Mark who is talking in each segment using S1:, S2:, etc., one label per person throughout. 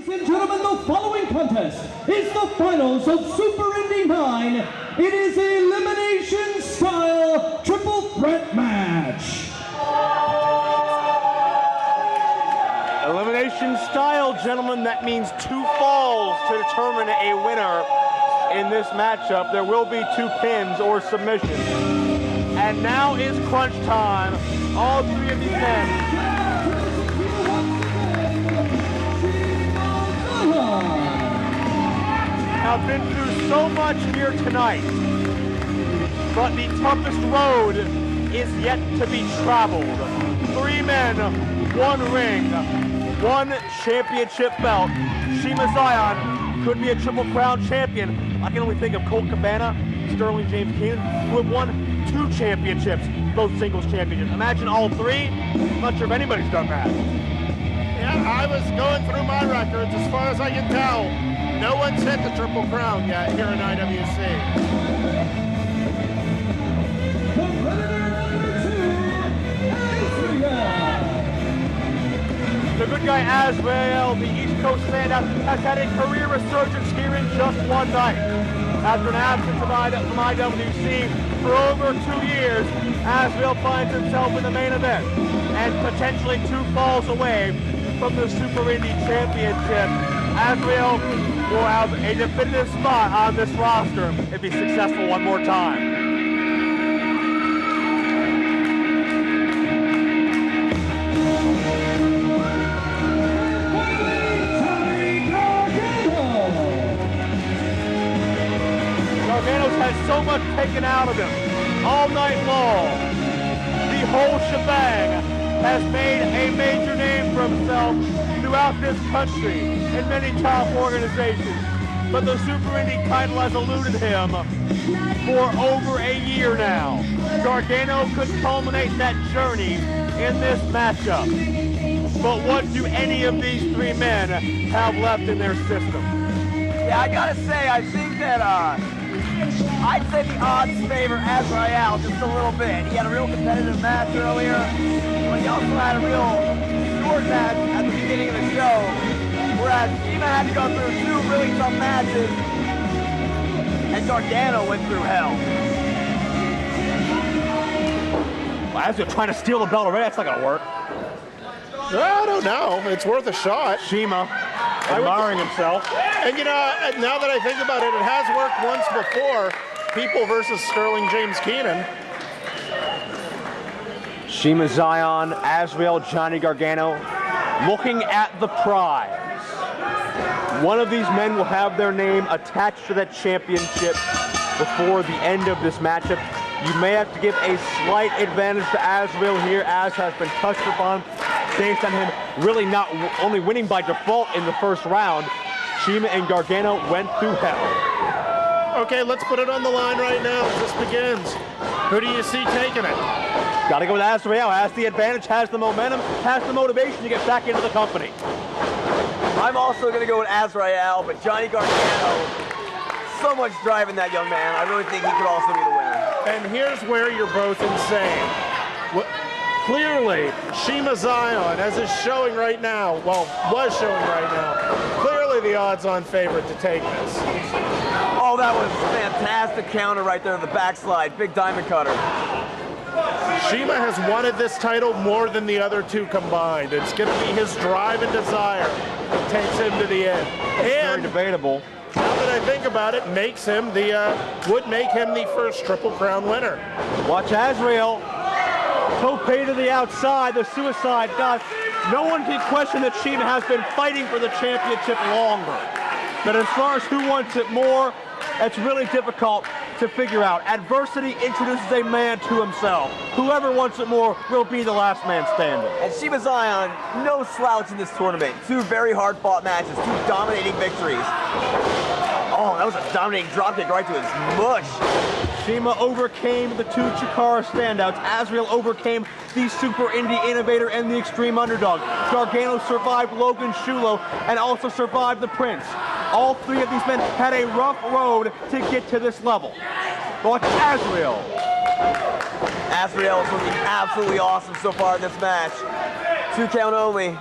S1: Ladies and gentlemen, the following contest is the finals of Super Indy 9. It is an elimination style triple threat match.
S2: Elimination style, gentlemen, that means 2 falls to determine a winner in this matchup. There will be 2 pins or submissions. And now is crunch time. All 3 of these men have been through so much here tonight, but the toughest road is yet to be traveled. 3 men, 1 ring, 1 championship belt. Shima Zion could be a Triple Crown champion. I can only think of Colt Cabana, Sterling James Keenan, who have won 2 championships, both singles championships. Imagine all 3. I'm not sure if anybody's done that.
S3: Yeah, I was going through my records. As far as I can tell, no one's hit the Triple Crown yet here in IWC.
S2: The good guy Azriel, the East Coast standout, has had a career resurgence here in just one night. After an absence from IWC for over 2 years, Azriel finds himself in the main event and potentially 2 falls away from the Super Indy Championship. Azriel will have a definitive spot on this roster if he's successful one more time. Gargano's had so much taken out of him all night long. The whole shebang has made a major name for himself throughout this country in many top organizations. But the Super Indy title has eluded him for over a year now. Gargano could culminate that journey in this matchup. But what do any of these 3 men have left in their system?
S4: Yeah, I gotta say, I think that I'd say the odds favor Azriel just a little bit. He had a real competitive match earlier, but he also had a real short match at the beginning of the show, whereas Shima had to go through 2 really tough matches, and Gargano went through hell.
S2: Well, as they're trying to steal the belt already, that's not gonna work.
S3: I don't know. It's worth a shot.
S2: Shima admiring himself.
S3: And you know, now that I think about it, it has worked once before. People versus Sterling James Keenan.
S2: Shima Zion, Azriel, Johnny Gargano, looking at the prize. One of these men will have their name attached to that championship before the end of this matchup. You may have to give a slight advantage to Azriel here, as has been touched upon, based on him really not only winning by default in the first round. Shima and Gargano went through hell.
S3: Okay, let's put it on the line right now. This begins. Who do you see taking it?
S2: Got to go with Azriel. Has the advantage, has the momentum, has the motivation to get back into the company.
S4: I'm also going to go with Azriel, but Johnny Gargano, so much drive in that young man. I really think he could also be the winner.
S3: And here's where you're both insane. Clearly, Shima Zion, as is showing right now, well, was showing right now, clearly the odds-on favorite to take this.
S4: Oh, that was a fantastic counter right there, the backslide, big diamond cutter.
S3: Shima has wanted this title more than the other 2 combined. It's going to be his drive and desire that takes him to the end.
S2: And very debatable.
S3: Now that I think about it, makes him would make him the first Triple Crown winner.
S2: Watch Azriel. Tope to the outside, the suicide dive. No one can question that Shima has been fighting for the championship longer. But as far as who wants it more, it's really difficult to figure out. Adversity introduces a man to himself. Whoever wants it more will be the last man standing.
S4: And Shima Zion, no slouch in this tournament. 2 very hard-fought matches, 2 dominating victories. Oh, that was a dominating dropkick right to his mush.
S2: Shima overcame the 2 Chikara standouts. Azriel overcame the Super Indy Innovator and the Extreme Underdog. Gargano survived Logan Shulo and also survived the Prince. All 3 of these men had a rough road to get to this level. Watch Azriel.
S4: Azriel is looking absolutely awesome so far in this match. 2 count only.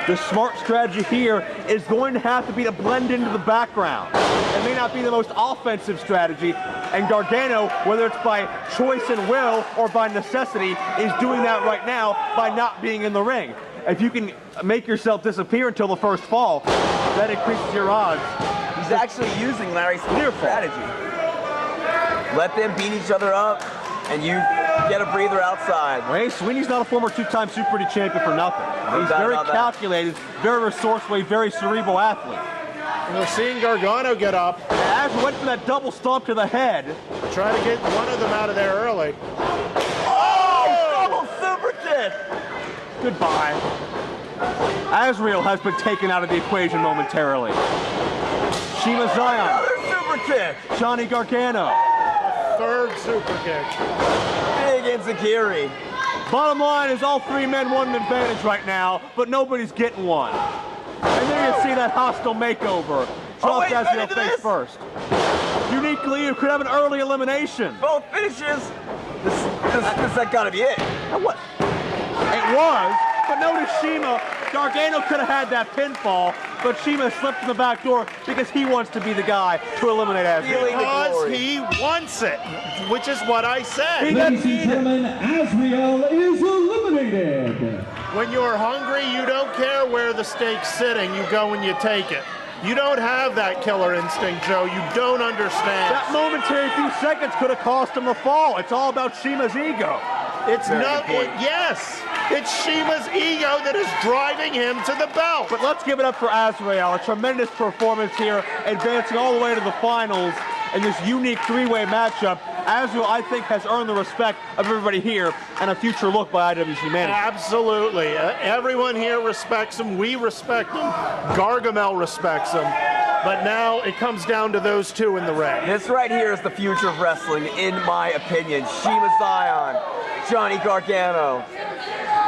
S5: The smart strategy here is going to have to be to blend into the background. It may not be the most offensive strategy, and Gargano, whether it's by choice and will or by necessity, is doing that right now by not being in the ring. If you can make yourself disappear until the first fall, that increases your odds.
S4: He's actually using Larry Sweeney's strategy. Let them beat each other up, and you get a breather outside.
S5: Well, hey, Sweeney's not a former two-time Super Indy champion for nothing. He's very calculated, very resourceful, very cerebral athlete.
S3: And we're seeing Gargano get up.
S5: As went for that double stomp to the head.
S3: Try to get one of them out of there early.
S4: Oh! Double super kick!
S5: Goodbye. Azriel has been taken out of the equation momentarily. Shima Zion.
S4: Another super kick!
S5: Johnny Gargano.
S3: Third super kick.
S4: Big enziguri.
S5: Bottom line is all three men want an advantage right now, but nobody's getting one. And then you see that hostile makeover. Drop Azriel face first. Uniquely, you could have an early elimination.
S4: Both finishes. That gotta be it.
S5: What? It was, but notice Shima. Gargano could have had that pinfall, but Shima slipped in the back door because he wants to be the guy to eliminate Azriel.
S3: Because he wants it, which is what I said.
S1: Ladies and gentlemen, Azriel is eliminated.
S3: When you're hungry, you don't care where the steak's sitting. You go and you take it. You don't have that killer instinct, Joe. You don't understand.
S5: That momentary few seconds could have cost him the fall. It's all about Shima's ego.
S3: It's not. Yes, it's Shima's ego that is driving him to the belt.
S5: But let's give it up for Azriel. A tremendous performance here, advancing all the way to the finals in this unique three-way matchup. Azriel, I think, has earned the respect of everybody here and a future look by IWC management.
S3: Absolutely. Everyone here respects him. We respect him. Gargamel respects him. But now it comes down to those two in the ring.
S4: This right here is the future of wrestling, in my opinion. Shima Zion, Johnny Gargano.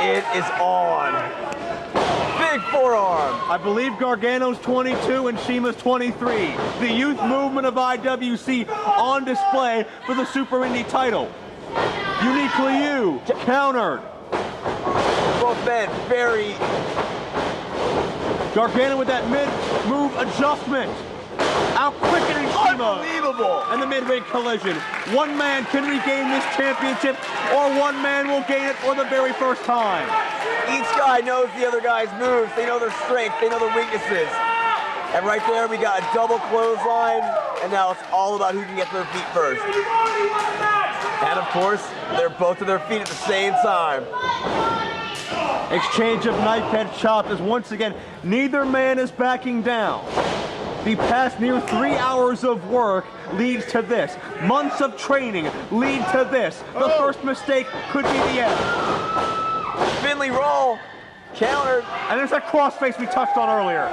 S4: It is on. Big forearm.
S5: I believe Gargano's 22 and Shima's 23. The youth movement of IWC on display for the Super Indy title. Uniquely you, countered.
S4: Both men very...
S5: Gargano with that mid-move adjustment. Out-quickening Shima.
S4: Unbelievable.
S5: And the mid-ring collision. One man can regain this championship, or one man will gain it for the very first time.
S4: Each guy knows the other guy's moves. They know their strength. They know their weaknesses. And right there, we got a double clothesline, and now it's all about who can get to their feet first. And of course, they're both to their feet at the same time.
S5: Exchange of knife head chops as once again, neither man is backing down. The past near 3 hours of work leads to this. Months of training lead to this. The first mistake could be the end.
S4: Finley roll, countered.
S5: And there's that crossface we touched on earlier.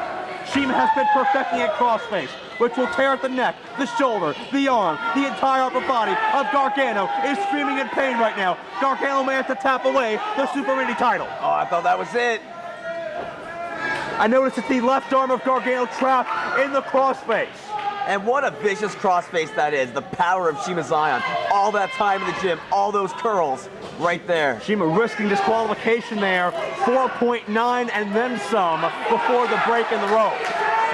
S5: Shima has been perfecting a crossface, which will tear at the neck, the shoulder, the arm, the entire upper body of Gargano is screaming in pain right now. Gargano may have to tap away the Super Indy title.
S4: Oh, I thought that was it.
S5: I noticed that the left arm of Gargano trapped in the crossface.
S4: And what a vicious crossface that is. The power of Shima Zion. All that time in the gym, all those curls right there.
S5: Shima risking disqualification there, 4.9 and then some before the break in the rope.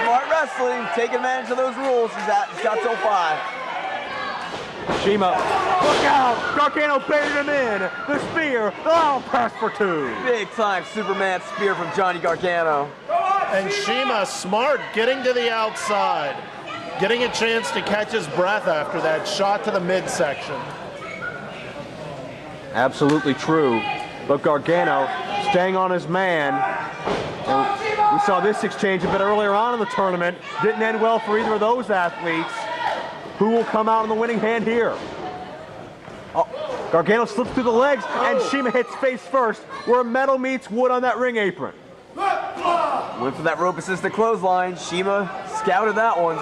S4: Smart wrestling, take advantage of those rules. He's got till 5.
S5: Shima, look out! Gargano baited him in. The spear, oh, pass for 2.
S4: Big time Superman spear from Johnny Gargano.
S3: And Shima, smart, getting to the outside. Getting a chance to catch his breath after that shot to the midsection.
S5: Absolutely true. But Gargano staying on his man. And we saw this exchange a bit earlier on in the tournament. Didn't end well for either of those athletes. Who will come out in the winning hand here? Oh, Gargano slips through the legs, and Shima hits face first, where metal meets wood on that ring apron.
S4: Went for that rope assisted clothesline. Shima scouted that one.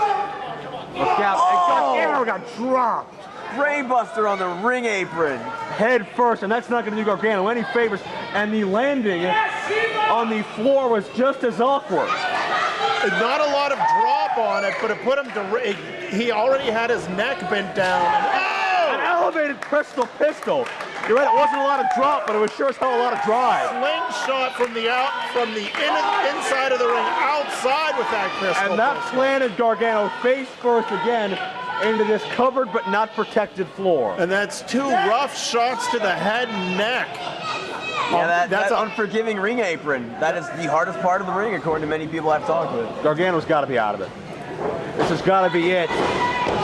S5: Look out, and Gargano got dropped.
S4: Brainbuster on the ring apron.
S5: Head first, and that's not going to do Gargano any favors. And the landing on the floor was just as awkward.
S3: Not a lot of drop on it, but it put him to... He already had his neck bent down. And,
S5: An elevated crystal pistol. You're right, it wasn't a lot of drop, but it was sure as hell a lot of drive.
S3: Slingshot from the inside of the ring, outside with that crystal.
S5: And that planted Gargano face first again into this covered but not protected floor.
S3: And that's 2 rough shots to the head and neck.
S4: Yeah, that's an unforgiving ring apron. That is the hardest part of the ring, according to many people I've talked with.
S5: Gargano's got to be out of it. This has got to be it.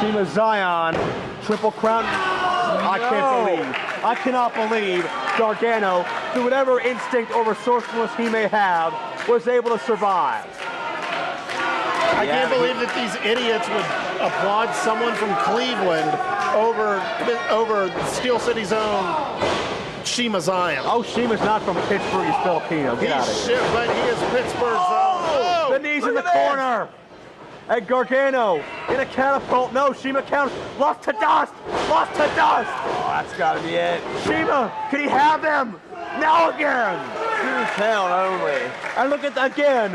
S5: Shima Zion, Triple Crown. I cannot believe Gargano, through whatever instinct or resourcefulness he may have, was able to survive.
S3: I can't believe that these idiots would applaud someone from Cleveland over Steel City's own Shima Zion.
S5: Oh, Shima's not from Pittsburgh, he's Filipino. Get out of here.
S3: Shit, but he is Pittsburgh's own. Oh,
S5: the knees in the corner. And Gargano in a catapult. No, Shima counts. Lost to dust. Lost to dust.
S4: Oh, that's got to be it.
S5: Shima, can he have them? Now again.
S4: 2 count only.
S5: And look at that again.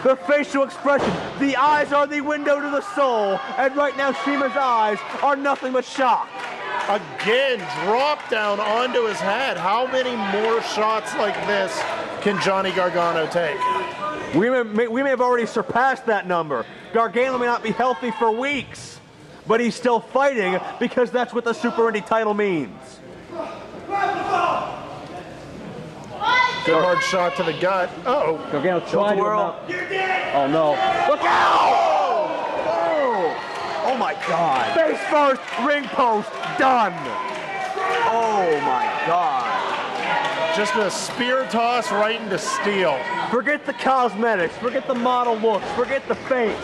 S5: The facial expression. The eyes are the window to the soul. And right now, Shima's eyes are nothing but shock.
S3: Again, drop down onto his head. How many more shots like this can Johnny Gargano take?
S5: We may have already surpassed that number. Gargano may not be healthy for weeks, but he's still fighting because that's what the Super Indy title means.
S3: Good hard shot to the gut. Uh-oh.
S5: Gargano tried to Oh no. Look out! Oh my God. Face first, ring post, done.
S4: Oh my God.
S3: Just a spear toss right into steel.
S5: Forget the cosmetics, forget the model looks, forget the face.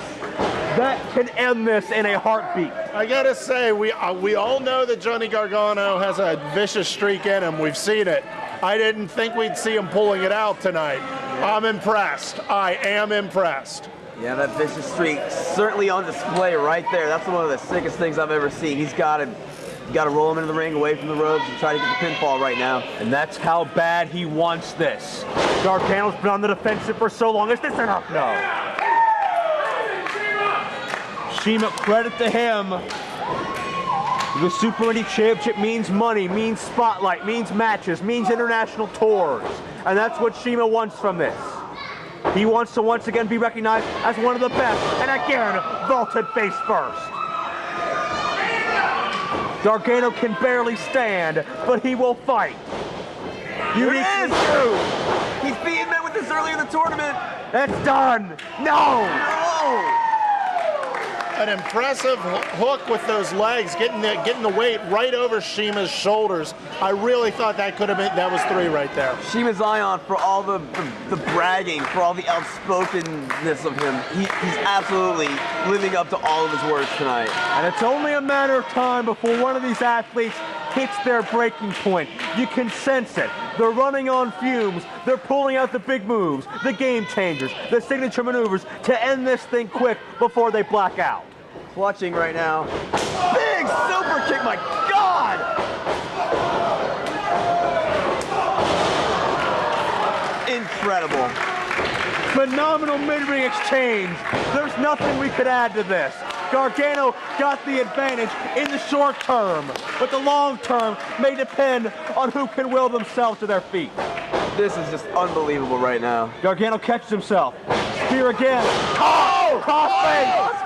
S5: That can end this in a heartbeat.
S3: I gotta say, we all know that Johnny Gargano has a vicious streak in him. We've seen it. I didn't think we'd see him pulling it out tonight. I'm impressed. I am impressed.
S4: Yeah, that vicious streak certainly on display right there. That's one of the sickest things I've ever seen. He's got to roll him into the ring away from the ropes and try to get the pinfall right now.
S5: And that's how bad he wants this. Gargano's been on the defensive for so long. Is this enough? No. Shima, credit to him. The Super Indy Championship means money, means spotlight, means matches, means international tours. And that's what Shima wants from this. He wants to once again be recognized as one of the best, and again, vaulted face first. Gargano can barely stand, but he will fight.
S4: Unique. He's beaten men with this early in the tournament.
S5: That's done. No.
S3: An impressive hook with those legs, getting the weight right over Shima's shoulders. I really thought that was 3 right there.
S4: Shima Zion, for all the bragging, for all the outspokenness of him, he's absolutely living up to all of his words tonight.
S5: And it's only a matter of time before one of these athletes hits their breaking point. You can sense it. They're running on fumes. They're pulling out the big moves, the game changers, the signature maneuvers to end this thing quick before they black out.
S4: Clutching right now. Big super kick, my God! Incredible.
S5: Phenomenal mid-ring exchange. There's nothing we could add to this. Gargano got the advantage in the short term, but the long term may depend on who can will themselves to their feet.
S4: This is just unbelievable right now.
S5: Gargano catches himself. Spear again. Oh! Crossface!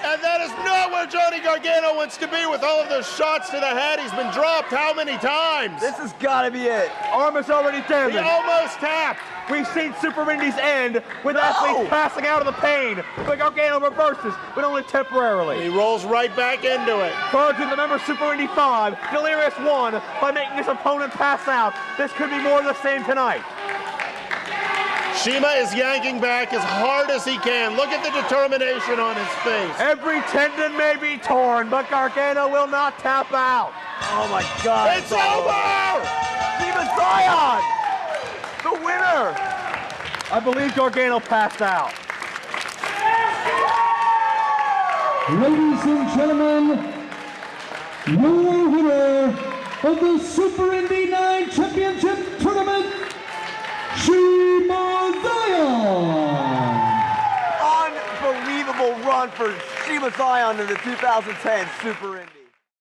S3: And that is not where Johnny Gargano wants to be with all of those shots to the head. He's been dropped how many times?
S4: This has got to be it.
S5: Arm is already damaged.
S3: He almost tapped.
S5: We've seen Super Indy's end with athletes passing out of the pain. But Gargano reverses, but only temporarily.
S3: He rolls right back into it.
S5: Purging the member Super Indy 5, Delirious won by making his opponent pass out. This could be more of the same tonight.
S3: Shima is yanking back as hard as he can. Look at the determination on his face.
S5: Every tendon may be torn, but Gargano will not tap out.
S4: Oh my God.
S3: It's over!
S4: Shima Zion, the winner.
S5: I believe Gargano passed out.
S1: Ladies and gentlemen, your winner of the Super Indy 9 Championship Tournament, Shima Zion!
S4: Unbelievable run for Shima Zion in the 2010 Super Indy.